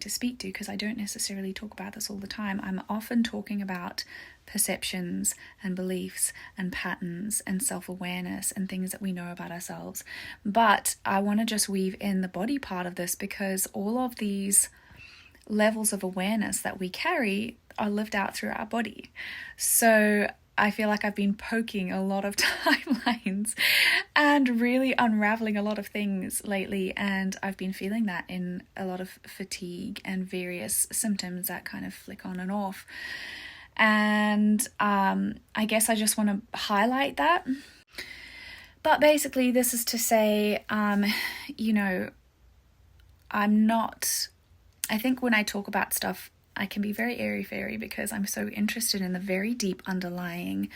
going to speak to, because I don't necessarily talk about this all the time. I'm often talking about perceptions and beliefs and patterns and self-awareness and things that we know about ourselves. But I want to just weave in the body part of this, because all of these levels of awareness that we carry are lived out through our body. So I feel like I've been poking a lot of timelines and really unraveling a lot of things lately, and I've been feeling that in a lot of fatigue and various symptoms that kind of flick on and off. And I guess I just want to highlight that. But basically, this is to say, I think when I talk about stuff, I can be very airy-fairy because I'm so interested in the very deep underlying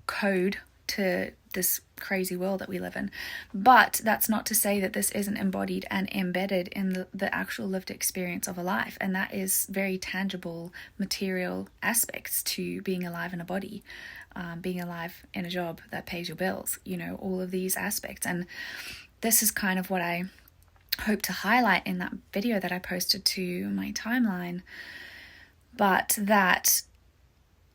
code to this crazy world that we live in. But that's not to say that this isn't embodied and embedded in the actual lived experience of a life. And that is very tangible, material aspects to being alive in a body, being alive in a job that pays your bills, all of these aspects. And this is kind of what I hope to highlight in that video that I posted to my timeline. But that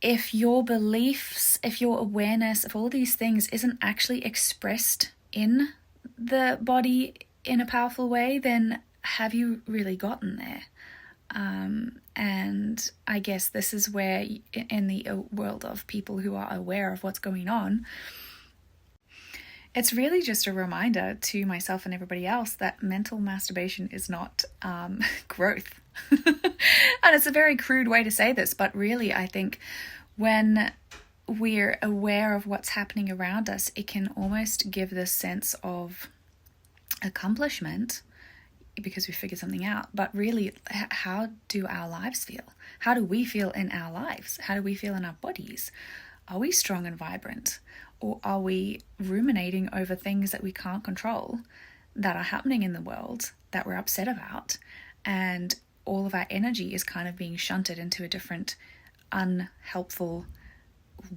if your beliefs, if your awareness, if all these things isn't actually expressed in the body in a powerful way, then have you really gotten there? And I guess this is where, in the world of people who are aware of what's going on, it's really just a reminder to myself and everybody else that mental masturbation is not growth. And it's a very crude way to say this, but really I think when we're aware of what's happening around us, it can almost give this sense of accomplishment because we figured something out. But really, how do our lives feel? How do we feel in our lives? How do we feel in our bodies? Are we strong and vibrant? Or are we ruminating over things that we can't control, that are happening in the world, that we're upset about, and all of our energy is kind of being shunted into a different, unhelpful,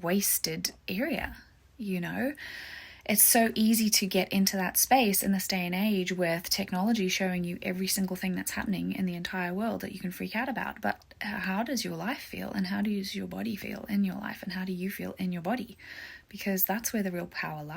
wasted area, It's so easy to get into that space in this day and age with technology showing you every single thing that's happening in the entire world that you can freak out about. But how does your life feel, and how does your body feel in your life, and how do you feel in your body? Because that's where the real power lies.